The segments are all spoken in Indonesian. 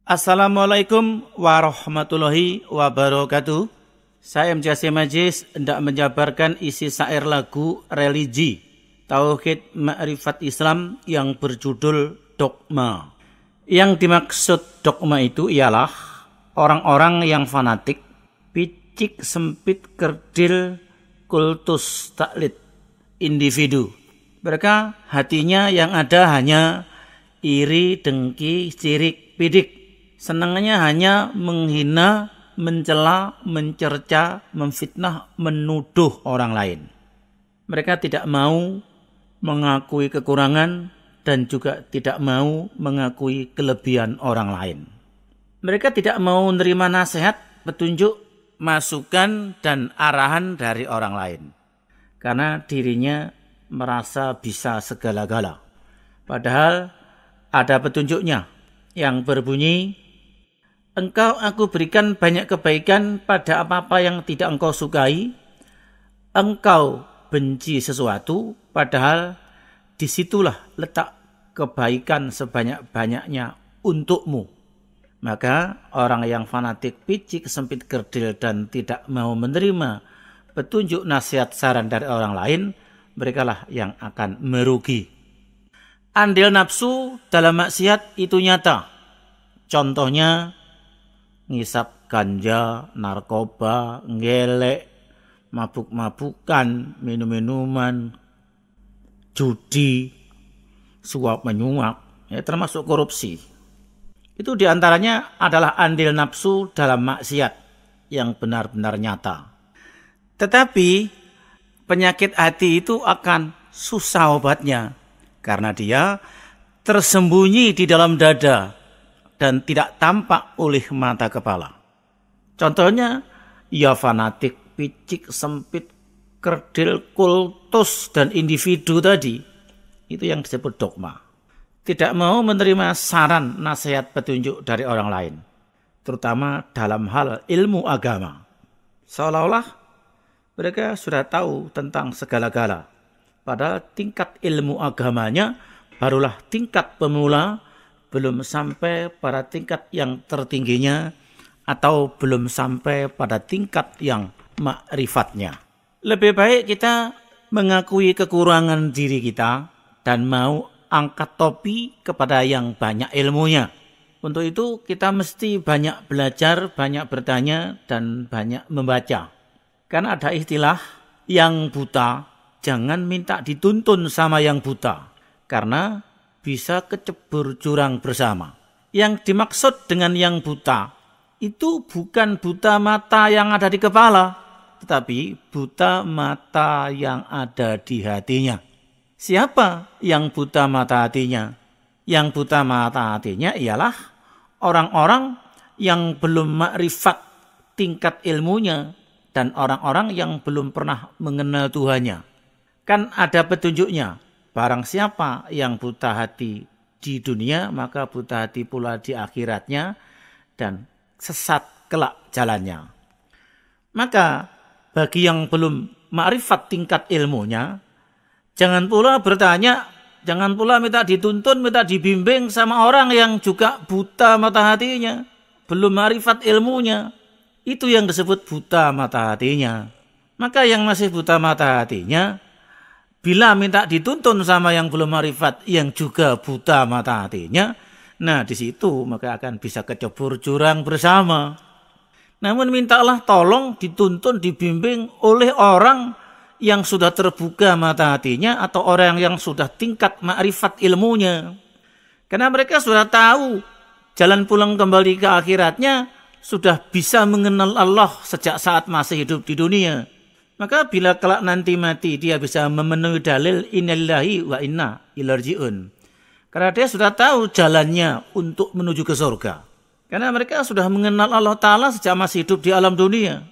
Assalamualaikum warahmatullahi wabarakatuh. Saya M. Jasim Majis hendak menjabarkan isi syair lagu religi Tauhid Ma'rifat Islam yang berjudul Dogma. Yang dimaksud dogma itu ialah orang-orang yang fanatik, picik sempit kerdil, kultus taklid, individu. Mereka hatinya yang ada hanya iri, dengki, sirik, bidik. Senangnya hanya menghina, mencela, mencerca, memfitnah, menuduh orang lain. Mereka tidak mau mengakui kekurangan dan juga tidak mau mengakui kelebihan orang lain. Mereka tidak mau menerima nasihat, petunjuk, masukan, dan arahan dari orang lain. Karena dirinya merasa bisa segala-gala. Padahal ada petunjuknya yang berbunyi, engkau aku berikan banyak kebaikan pada apa-apa yang tidak engkau sukai. Engkau benci sesuatu, padahal disitulah letak kebaikan sebanyak-banyaknya untukmu. Maka orang yang fanatik, picik, sempit, kerdil, dan tidak mau menerima petunjuk, nasihat, saran dari orang lain, merekalah yang akan merugi. Andil nafsu dalam maksiat itu nyata. Contohnya ngisap ganja, narkoba, ngelek, mabuk-mabukan, minum-minuman, judi, suap menyuap, termasuk korupsi. Itu diantaranya adalah andil nafsu dalam maksiat yang benar-benar nyata. Tetapi penyakit hati itu akan susah obatnya karena dia tersembunyi di dalam dada dan tidak tampak oleh mata kepala. Contohnya, ya fanatik, picik, sempit, kerdil, kultus, dan individu tadi. Itu yang disebut dogma. Tidak mau menerima saran, nasihat, petunjuk dari orang lain. Terutama dalam hal ilmu agama. Seolah-olah mereka sudah tahu tentang segala-gala. Padahal tingkat ilmu agamanya barulah tingkat pemula, belum sampai pada tingkat yang tertingginya atau belum sampai pada tingkat yang makrifatnya. Lebih baik kita mengakui kekurangan diri kita dan mau angkat topi kepada yang banyak ilmunya. Untuk itu kita mesti banyak belajar, banyak bertanya, dan banyak membaca. Karena ada istilah yang buta, jangan minta dituntun sama yang buta. Karena bisa kecebur jurang bersama. Yang dimaksud dengan yang buta itu bukan buta mata yang ada di kepala, tetapi buta mata yang ada di hatinya. Siapa yang buta mata hatinya? Yang buta mata hatinya ialah orang-orang yang belum makrifat tingkat ilmunya dan orang-orang yang belum pernah mengenal Tuhannya. Kan ada petunjuknya. Barang siapa yang buta hati di dunia, maka buta hati pula di akhiratnya dan sesat kelak jalannya. Maka bagi yang belum makrifat tingkat ilmunya, jangan pula bertanya, jangan pula minta dituntun, minta dibimbing sama orang yang juga buta mata hatinya, belum makrifat ilmunya. Itu yang disebut buta mata hatinya. Maka yang masih buta mata hatinya, bila minta dituntun sama yang belum marifat yang juga buta mata hatinya, nah di situ maka akan bisa kecebur jurang bersama. Namun mintalah tolong dituntun, dibimbing oleh orang yang sudah terbuka mata hatinya atau orang yang sudah tingkat makrifat ilmunya. Karena mereka sudah tahu jalan pulang kembali ke akhiratnya, sudah bisa mengenal Allah sejak saat masih hidup di dunia. Maka bila kelak nanti mati dia bisa memenuhi dalil innalillahi wa inna ilaihi raji'un. Karena dia sudah tahu jalannya untuk menuju ke surga. Karena mereka sudah mengenal Allah Ta'ala sejak masih hidup di alam dunia.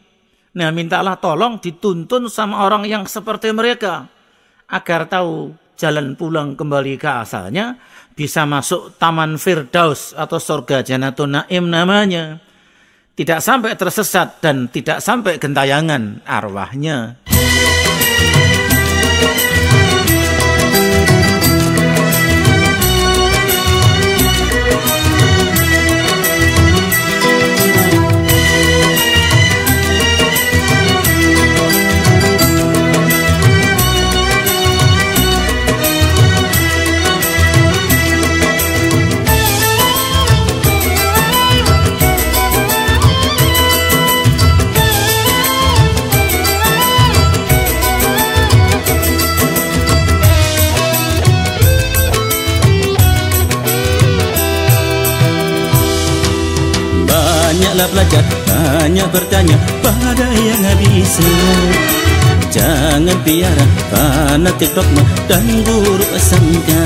Nah, mintalah tolong dituntun sama orang yang seperti mereka. Agar tahu jalan pulang kembali ke asalnya, bisa masuk Taman Firdaus atau surga Jannatun Naim namanya. Tidak sampai tersesat dan tidak sampai gentayangan arwahnya. banyaklah belajar, banyak bertanya pada yang bisa. Jangan piara fanatik dogma dan buruk sangka,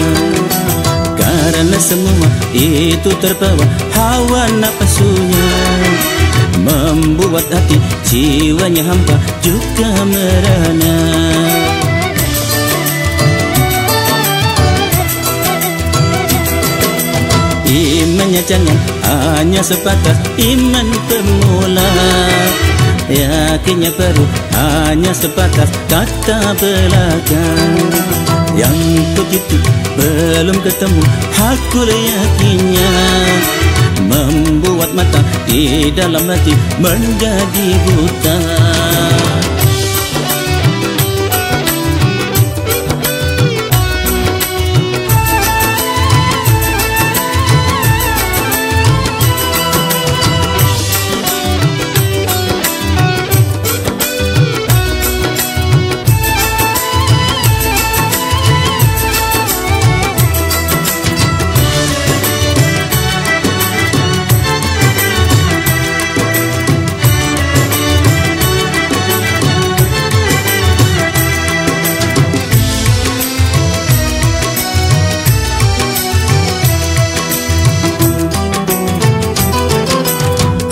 karena semua itu terbawa hawa nafsunya, membuat hati jiwanya hampa juga merana. Imannya jangan hanya sebatas iman pemula, yakinnya baru hanya sebatas kata belaka. Yang begitu belum ketemu hakul yakinnya, membuat mata di dalam hati menjadi buta.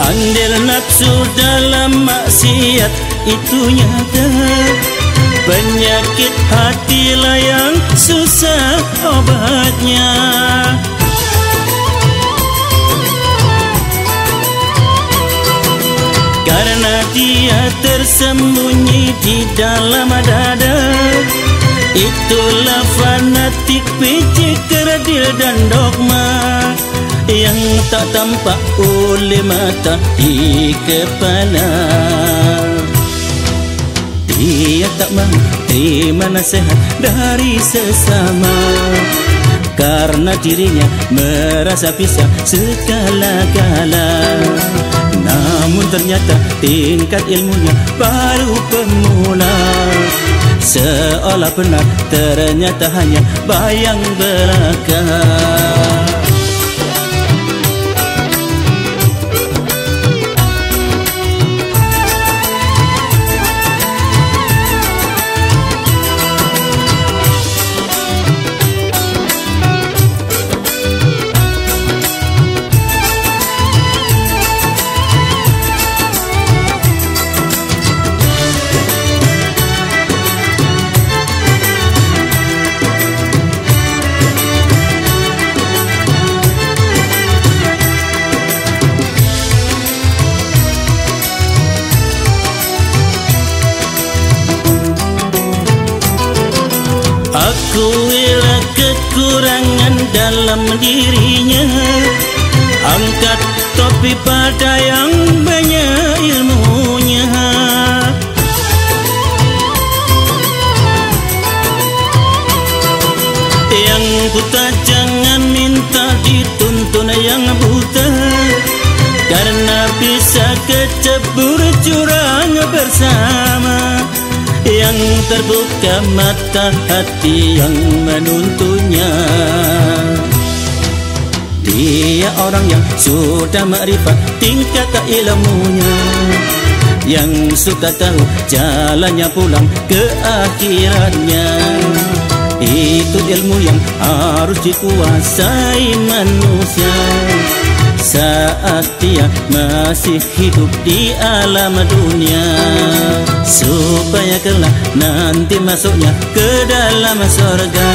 Andil nafsu dalam maksiat itu nyata, penyakit hatilah yang susah obatnya. Karena dia tersembunyi di dalam dada, itulah fanatik, picik, kerdil dan dogma yang tak tampak oleh mata di kepala. Dia tak mahu terima nasihat dari sesama, karena dirinya merasa bisa segala-gala. Namun ternyata tingkat ilmunya baru pemula, seolah benar ternyata hanya bayang belaka. Akuilah kekurangan dalam dirinya, angkat topi pada yang banyak ilmunya. Yang buta jangan minta dituntun yang buta, karena bisa kecebur jurang bersama. Yang terbuka mata hati yang menuntunnya, dia orang yang sudah makrifat tingkat ilmunya, yang suka tahu jalannya pulang ke akhiratnya. Itu ilmu yang harus dikuasai manusia saat dia masih hidup di alam dunia, supaya kelak nanti masuknya ke dalam surga,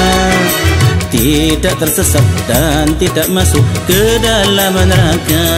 tidak tersesat dan tidak masuk ke dalam neraka.